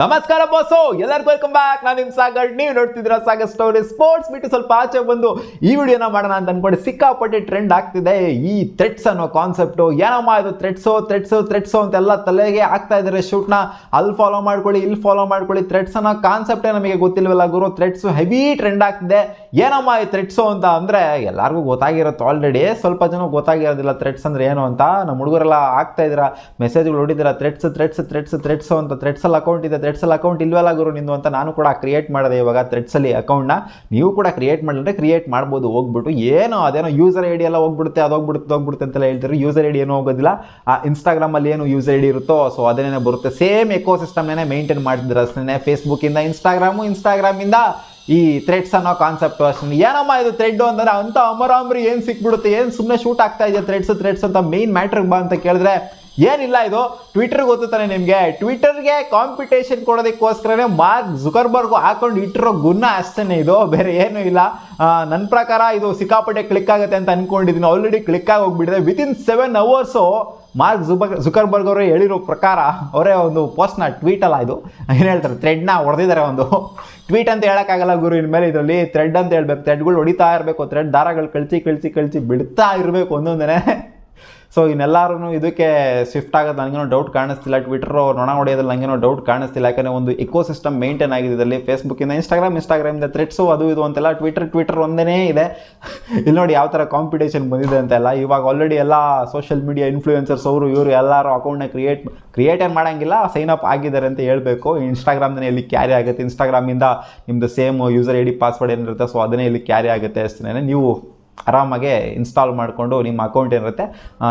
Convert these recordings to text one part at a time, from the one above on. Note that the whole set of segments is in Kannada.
ನಮಸ್ಕಾರ ಬಾಸು, ಎಲ್ಲರಿಗೂ ವೆಲ್ಕಮ್ ಬ್ಯಾಕ್. ನಾನು ನಿಮ್ಮ ಸಾಗರ್, ನೀವು ನೋಡ್ತಿದ್ದೀರಾ ಸಾಗರ್ ಸ್ಟೋರಿ. ಸ್ಪೋರ್ಟ್ಸ್ ಬಿಟ್ಟು ಸ್ವಲ್ಪ ಆಚೆ ಬಂದು ಈ ವಿಡಿಯೋನ ಮಾಡೋಣ ಅಂತ ಅನ್ಕೊಂಡು ಸಿಕ್ಕಾಪಟ್ಟೆ ಟ್ರೆಂಡ್ ಆಗ್ತಿದೆ ಈ ಥ್ರೆಡ್ಸ್ ಅನ್ನೋ ಕಾನ್ಸೆಪ್ಟು. ಏನಮ್ಮ ಇದು ಥ್ರೆಡ್ಸು ಅಂತೆಲ್ಲ ತಲೆಗೆ ಆಗ್ತಾ ಇದ್ದಾರೆ ಶೂಟ್ನ. ಅಲ್ಲಿ ಫಾಲೋ ಮಾಡ್ಕೊಳ್ಳಿ, ಇಲ್ಲಿ ಫಾಲೋ ಮಾಡ್ಕೊಳ್ಳಿ. ಥ್ರೆಡ್ಸ್ ಅನ್ನೋ ಕಾನ್ಸೆಪ್ಟೇ ನಮಗೆ ಗೊತ್ತಿಲ್ವಲ್ಲ ಗುರು. ಥ್ರೆಡ್ಸು ಹೆವಿ ಟ್ರೆಂಡ್ ಆಗ್ತಿದೆ. ಏನಮ್ಮ ಈ ಥ್ರೆಡ್ಸು ಅಂತ ಅಂದರೆ ಎಲ್ಲರಿಗೂ ಗೊತ್ತಾಗಿರುತ್ತೆ ಆಲ್ರೆಡಿ. ಸ್ವಲ್ಪ ಜನ ಗೊತ್ತಾಗಿರೋದಿಲ್ಲ ಥ್ರೆಡ್ಸ್ ಅಂದರೆ ಏನು ಅಂತ. ನಮ್ಮ ಹುಡುಗರೆಲ್ಲ ಆಗ್ತಾ ಇದ್ದೀರಾ, ಮೆಸೇಜ್ಗಳು ಹೊಡಿದ್ದೀರಾ ಥ್ರೆಡ್ಸು ಅಂತ. ಥ್ರೆಡ್ಸಲ್ಲಿ ಅಕೌಂಟ್ ಇದೆ, ಥ್ರೆಡ್ಸಲ್ಲಿ ಅಕೌಂಟ್ ಇಲ್ವಲ್ಲ ಗುರು ನಿಂದು ಅಂತ ನಾನು ಕೂಡ ಕ್ರಿಯೇಟ್ ಮಾಡಿದೆ ಇವಾಗ ಥ್ರೆಡ್ಸಲ್ಲಿ ಅಕೌಂಟ್ನ. ನೀವು ಕೂಡ ಕ್ರಿಯೇಟ್ ಮಾಡಿದ್ರೆ ಕ್ರಿಯೇಟ್ ಮಾಡ್ಬೋದು ಹೋಗ್ಬಿಟ್ಟು. ಅದೇನೋ ಯೂಸರ್ ಐ ಡಿ ಎಲ್ಲ ಹೋಗ್ಬಿಡುತ್ತೆ ಅಂತೆಲ್ಲ ಹೇಳ್ತಾರೆ. ಯೂಸರ್ ಐ ಡಿ ಏನೂ ಹೋಗೋದಿಲ್ಲ. ಇನ್ಸ್ಟಾಗ್ರಾಮಲ್ಲಿ ಏನು ಯೂಸರ್ ಐ ಡಿ ಇರುತ್ತೋ ಸೊ ಅದೇನೇ ಬರುತ್ತೆ. ಸೇಮ್ ಎಕೋ ಸಿಸ್ಟಮ್ನೇ ಮೇಂಟೈನ್ ಮಾಡ್ತಿದ್ರು ಅಷ್ಟೇ. ಫೇಸ್ಬುಕ್ಕಿಂದ ಇನ್ಸ್ಟಾಗ್ರಾಮಿಂದ ಈ ಥ್ರೆಡ್ಸ್ ಅನ್ನೋ ಕಾನ್ಸೆಪ್ಟು ಅಷ್ಟೇ. ಏನಮ್ಮ ಇದು ಥ್ರೆಡ್ ಅಂದರೆ ಅಂತ ಅಮರಾಮ್ರಿ ಏನು ಸಿಕ್ಬಿಡುತ್ತೆ, ಏನು ಸುಮ್ಮನೆ ಶೂಟ್ ಆಗ್ತಾ ಇದೆ ಥ್ರೆಡ್ಸ್ ಅಂತ. ಮೇನ್ ಮ್ಯಾಟ್ರಿಗೆ ಬಾ ಅಂತ ಕೇಳಿದ್ರೆ ಏನಿಲ್ಲ, ಇದು ಟ್ವಿಟರ್ ಗೊತ್ತಾನೆ ನಿಮಗೆ. ಟ್ವಿಟರ್ಗೆ ಕಾಂಪಿಟೇಷನ್ ಕೊಡೋದಕ್ಕೋಸ್ಕರನೇ ಮಾರ್ಕ್ ಜುಕರ್ಬರ್ಗ್ ಹಾಕೊಂಡು ಇಟ್ಟಿರೋ ಗುಣ ಅಷ್ಟೇ ಇದು, ಬೇರೆ ಏನೂ ಇಲ್ಲ. ನನ್ನ ಪ್ರಕಾರ ಇದು ಸಿಕ್ಕಾಪಟ್ಟೆ ಕ್ಲಿಕ್ ಆಗುತ್ತೆ ಅಂತ ಅಂದ್ಕೊಂಡಿದ್ದೀನಿ. ಆಲ್ರೆಡಿ ಕ್ಲಿಕ್ ಆಗಿ ಹೋಗ್ಬಿಟ್ಟಿದೆ. ವಿತಿನ್ 7 hours ಮಾರ್ಕ್ ಜುಕರ್ಬರ್ಗ್ ಅವರು ಹೇಳಿರೋ ಪ್ರಕಾರ, ಅವರೇ ಒಂದು ಪೋಸ್ಟ್ನ ಟ್ವೀಟಲ್ಲ ಇದು ಏನು ಹೇಳ್ತಾರೆ, ಥ್ರೆಡ್ನ ಹೊಡೆದಿದ್ದಾರೆ. ಒಂದು ಟ್ವೀಟ್ ಅಂತ ಹೇಳೋಕ್ಕಾಗಲ್ಲ ಗುರು ಇನ್ಮೇಲೆ, ಇದರಲ್ಲಿ ಥ್ರೆಡ್ ಅಂತ ಹೇಳ್ಬೇಕು. ಥ್ರೆಡ್ಗಳು ಹೊಡಿತಾ ಇರಬೇಕು, ಥ್ರೆಡ್ ದಾರಗಳು ಕಳಿಸಿ ಬಿಡ್ತಾ ಇರಬೇಕು ಒಂದೊಂದೇ. ಸೊ ಇನ್ನೆಲ್ಲರೂ ಇದಕ್ಕೆ ಶಿಫ್ಟ್ ಆಗೋದು ನನಗೇನೋ ಡೌಟ್ ಕಾಣಿಸ್ತಿಲ್ಲ. ಟ್ವಿಟರ್ ನೊಣ ಹೊಡೆಯೋದ್ರಲ್ಲಿ ನನಗೇನೋ ಡೌಟ್ ಕಾಣಿಸ್ತಿಲ್ಲ. ಯಾಕಂದರೆ ಒಂದು ಇಕೋ ಸಿಸ್ಟಮ್ ಮೇಂಟೈನ್ ಆಗಿದೆ ಇದರಲ್ಲಿ. ಫೇಸ್ಬುಕ್ಕಿಂದ ಇನ್ಸ್ಟಾಗ್ರಾಮಿಂದ ಥ್ರೆಡ್ಸು ಅದು ಇದು ಅಂತೆಲ್ಲ. ಟ್ವಿಟರ್ ಒಂದೇ ಇದೆ. ಇಲ್ಲಿ ನೋಡಿ ಯಾವ ಥರ ಕಾಂಪಿಟೇಷನ್ ಬಂದಿದೆ ಅಂತೆಲ್ಲ. ಇವಾಗ ಆಲ್ರೆಡಿ ಎಲ್ಲ ಸೋಷಿಯಲ್ ಮೀಡಿಯಾ ಇನ್ಫ್ಲೂಯೆನ್ಸರ್ಸ್ ಇವರು ಎಲ್ಲರೂ ಅಕೌಂಟ್ನ ಕ್ರಿಯೇಟ್ ಮಾಡೋಂಗಿಲ್ಲ, ಸೈನ್ ಅಪ್ ಆಗಿದ್ದಾರೆ ಅಂತ ಹೇಳಬೇಕು. ಇನ್ಸ್ಟಾಗ್ರಾಮ್ದೇ ಇಲ್ಲಿ ಕ್ಯಾರಿ ಆಗುತ್ತೆ. ಇನ್ಸ್ಟಾಗ್ರಾಮಿಂದ ನಿಮ್ಮದು same user I D password ಏನಿರುತ್ತೆ ಸೊ ಅದನ್ನೇ ಇಲ್ಲಿ ಕ್ಯಾರಿ ಆಗುತ್ತೆ ಅಷ್ಟೇ. ನೀವು ಆರಾಮಾಗೆ ಇನ್ಸ್ಟಾಲ್ ಮಾಡಿಕೊಂಡು ನಿಮ್ಮ ಅಕೌಂಟ್ ಏನಿರುತ್ತೆ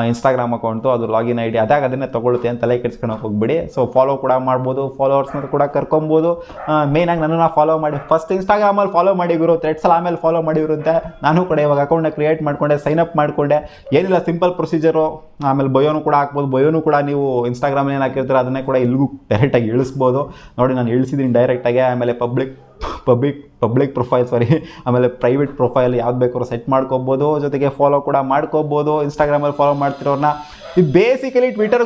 ಇನ್ಸ್ಟಾಗ್ರಾಮ್ ಅಕೌಂಟು, ಅದು ಲಾಗಿನ್ ಐ ಡಿ ಅದನ್ನೇ ತೊಗೊಳುತ್ತೆ ಅಂತ ತಲೆ ಕೆಡ್ಸ್ಕೊಳಕ್ಕೆ ಹೋಗ್ಬಿಡಿ. ಸೊ ಫಾಲೋ ಕೂಡ ಮಾಡ್ಬೋದು, ಫಾಲೋವರ್ಸ್ನ ಕೂಡ ಕರ್ಕೊಬೋದು. ಮೇಯ್ನಾಗಿ ನನ್ನನ್ನು ಫಾಲೋ ಮಾಡಿ. ಫಸ್ಟ್ ಇನ್ಸ್ಟಾಗ್ರಾಮಲ್ಲಿ ಫಾಲೋ ಮಾಡಿ ಗುರು, ಥ್ರೆಡ್ಸಲ್ಲಿ ಆಮೇಲೆ ಫಾಲೋ ಮಾಡಿರುತ್ತೆ. ನಾನು ಕೂಡ ಇವಾಗ ಅಕೌಂಟ್ನ ಕ್ರಿಯೇಟ್ ಮಾಡಿಕೊಂಡೆ, ಸೈನ್ ಅಪ್ ಮಾಡಿಕೊಂಡೆ. ಏನಿಲ್ಲ, ಸಿಂಪಲ್ ಪ್ರೊಸೀಜರು. ಆಮೇಲೆ ಬಯೋನು ಕೂಡ ಹಾಕ್ಬೋದು. ಬಯೋನು ಕೂಡ ನೀವು ಇನ್ಸ್ಟಾಗ್ರಾಮಲ್ಲಿ ಏನು ಹಾಕಿರ್ತೀರ ಅದನ್ನೇ ಕೂಡ ಇಲ್ಲಿಗೂ ಡೈರೆಕ್ಟಾಗಿ ಇಳಿಸ್ಬೋದು. ನೋಡಿ ನಾನು ಇಳಿಸಿದ್ದೀನಿ ಡೈರೆಕ್ಟಾಗಿ. ಆಮೇಲೆ ಪಬ್ಲಿಕ್ ಪ್ರೊಫೈಲ್ ಆಮೇಲೆ ಪ್ರೈವೇಟ್ ಪ್ರೊಫೈಲ್ ಯಾವ್ದು ಬೇಕಾದ್ರೂ ಸೆಟ್ ಮಾಡ್ಕೋಬೋದು. ಜೊತೆಗೆ ಫಾಲೋ ಕೂಡ ಮಾಡ್ಕೋಬೋದು. ಇನ್ಸ್ಟಾಗ್ರಾಮಲ್ಲಿ ಫಾಲೋ ಮಾಡ್ತಿರೋನ್ನ ಇದು ಬೇಸಿಕಲಿ ಟ್ವಿಟರ್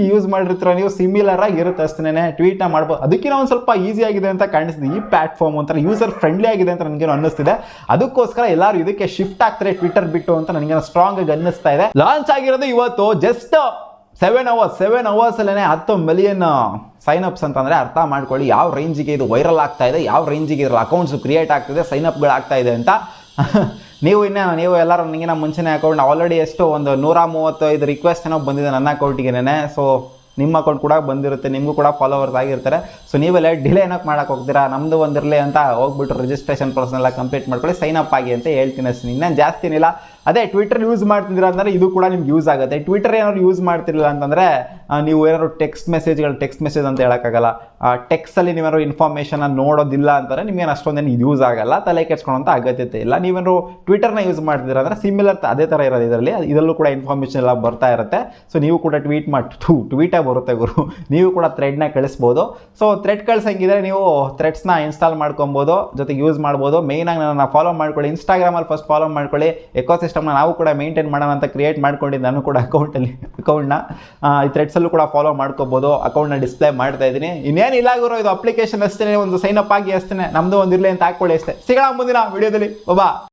ಯೂಸ್ ಮಾಡಿರ್ತೀರೋ ನೀವು ಸಿಮಿಲರ್ ಆಗಿರುತ್ತೆ ಅಷ್ಟೇ. ಟ್ವೀಟ್ನ ಮಾಡ್ಬೋದು. ಅದಕ್ಕಿಂತ ಒಂದು ಸ್ವಲ್ಪ ಈಸಿ ಆಗಿದೆ ಅಂತ ಕಾಣಿಸ್ತಿದೆ ಈ ಪ್ಲಾಟ್ಫಾರ್ಮ್. ಒಂಥರ ಯೂಸರ್ ಫ್ರೆಂಡ್ಲಿ ಆಗಿದೆ ಅಂತ ನನಗೇನು ಅನ್ನಿಸ್ತಿದೆ. ಅದಕ್ಕೋಸ್ಕರ ಎಲ್ಲರೂ ಇದಕ್ಕೆ ಶಿಫ್ಟ್ ಆಗ್ತಾರೆ ಟ್ವಿಟರ್ ಬಿಟ್ಟು ಅಂತ ನನಗೇನೋ ಸ್ಟ್ರಾಂಗ್ ಆಗಿ ಅನ್ನಿಸ್ತಾ ಇದೆ. ಲಾಂಚ್ ಆಗಿರೋದು ಇವತ್ತು ಜಸ್ಟ್ 7 hours ಅಲ್ಲೇ 10 million ಸೈನ್ ಅಪ್ಸ್ ಅಂತಂದರೆ ಅರ್ಥ ಮಾಡ್ಕೊಳ್ಳಿ ಯಾವ ರೇಂಜಿಗೆ ಇದು ವೈರಲ್ ಆಗ್ತಾ ಇದೆ, ಯಾವ ರೇಂಜಿಗೆ ಇದ್ರ ಅಕೌಂಟ್ಸು ಕ್ರಿಯೇಟ್ ಆಗ್ತಿದೆ, ಸೈನ್ ಅಪ್ಗಳು ಆಗ್ತಾ ಇದೆ ಅಂತ. ನೀವು ಎಲ್ಲರೂ ನನಗಿನ ಮುಂಚೆನೇ ಅಕೌಂಟ್ ಆಲ್ರೆಡಿ ಒಂದು 135 ರಿಕ್ವೆಸ್ಟ್ ಏನೋ ಬಂದಿದೆ ನನ್ನ ಅಕೌಂಟಿಗೆನೇ. ಸೊ ನಿಮ್ಮ ಅಕೌಂಟ್ ಕೂಡ ಬಂದಿರುತ್ತೆ, ನಿಮಗೂ ಕೂಡ ಫಾಲೋವರ್ಸ್ ಆಗಿರ್ತಾರೆ. ಸೊ ನೀವೆಲ್ಲ ಡಿಲೇ ಏನಕ್ಕೆ ಮಾಡೋಕ್ಕೆ ಹೋಗ್ತೀರಾ, ನಮ್ಮದು ಒಂದಿರಲಿ ಅಂತ ಹೋಗ್ಬಿಟ್ಟು ರಿಜಿಸ್ಟ್ರೇಷನ್ ಪ್ರೊಸೆಸ್ನೆಲ್ಲ ಕಂಪ್ಲೀಟ್ ಮಾಡ್ಕೊಳ್ಳಿ, ಸೈನ್ ಅಪ್ ಆಗಿ ಅಂತ ಹೇಳ್ತೀನಿ ಅಷ್ಟೇ. ಇನ್ನೇನು ಜಾಸ್ತಿ ಏನಿಲ್ಲ. ಅದೇ ಟ್ವಿಟರ್ ಯೂಸ್ ಮಾಡ್ತಿದ್ದೀರಾ ಅಂದರೆ ಇದು ಕೂಡ ನಿಮ್ಗೆ ಯೂಸ್ ಆಗುತ್ತೆ. ಟ್ವಿಟರ್ ಏನಾದ್ರು ಯೂಸ್ ಮಾಡ್ತಿರಲಿಲ್ಲ ಅಂತಂದರೆ ನೀವು ಏನಾದ್ರು ಟೆಕ್ಸ್ಟ್ ಮೆಸೇಜ್ ಅಂತ ಹೇಳೋಕ್ಕಾಗಲ್ಲ. ಟೆಕ್ಸ್ಟಲ್ಲಿ ನೀವೇನಾದ್ರು ಇನ್ಫಾರ್ಮೇಷನ್ ನೋಡೋದಿಲ್ಲ ಅಂತಂದರೆ ನಿಮಗೇನು ಅಷ್ಟೊಂದೇನು ಯೂಸ್ ಆಗಲ್ಲ, ತಲೆ ಕೆಡ್ಸ್ಕೊಳ್ಳೋಂಥ ಅಗತ್ಯತೆ ಇಲ್ಲ. ನೀವೇನಾದ್ರು ಟ್ವಿಟರ್ನ ಯೂಸ್ ಮಾಡ್ತಿದ್ದೀರಾ ಅಂದರೆ ಸಿಮಿಲರ್ ಅದೇ ಥರ ಇರೋದು ಇದರಲ್ಲೂ ಕೂಡ ಇನ್ಫಾರ್ಮೇಷನ್ ಎಲ್ಲ ಬರ್ತಾ ಇರುತ್ತೆ. ಸೊ ನೀವು ಕೂಡ ಟ್ವೀಟೇ ಬರುತ್ತೆ ಗುರು, ನೀವು ಕೂಡ ಥ್ರೆಡ್ನ ಕಳಿಸ್ಬೋದು. ಸೊ ಥ್ರೆಡ್ ಕಳ್ಸಂಗಿದ್ರೆ ನೀವು ಥ್ರೆಡ್ಸ್ನ ಇನ್ಸ್ಟಾಲ್ ಮಾಡ್ಕೊಬೋದು, ಜೊತೆಗೆ ಯೂಸ್ ಮಾಡ್ಬೋದು. ಮೇಯ್ನಾಗಿ ನನ್ನ ಫಾಲೋ ಮಾಡ್ಕೊಳ್ಳಿ, ಇನ್ಸ್ಟಾಗ್ರಾಮಲ್ಲಿ ಫಸ್ಟ್ ಫಾಲೋ ಮಾಡ್ಕೊಳ್ಳಿ. ಎಕೋಸಿಸ್ಟಮ್ನ ನಾವು ಕೂಡ ಮೇಂಟೈನ್ ಮಾಡೋಣ ಅಂತ ಕ್ರಿಯೇಟ್ ಮಾಡ್ಕೊಂಡಿದ್ದು ನಾನು ಕೂಡ ಅಕೌಂಟ್ನ ಈ ಥ್ರೆಡ್ಸಲ್ಲೂ ಕೂಡ ಫಾಲೋ ಮಾಡ್ಕೋಬೋದು. ಅಕೌಂಟ್ನ ಡಿಸ್ಪ್ಲೇ ಮಾಡ್ತಾ ಇದ್ದೀನಿ. ಇನ್ನೇನಿಲ್ಲ ಗುರು, ಇದು ಅಪ್ಲಿಕೇಶನ್ ಅಷ್ಟೇ, ಒಂದು ಸೈನ್ ಅಪ್ ಆಗಿ ಅಷ್ಟೇ, ನಮ್ಮದು ಒಂದಿರಲಿ ಅಂತ ಹಾಕ್ಕೊಳ್ಳಿ ಅಷ್ಟೇ. ಸಿಗೋಣ ಮುಂದಿನ ವಿಡಿಯೋದಲ್ಲಿ. ಬಾಬಾ.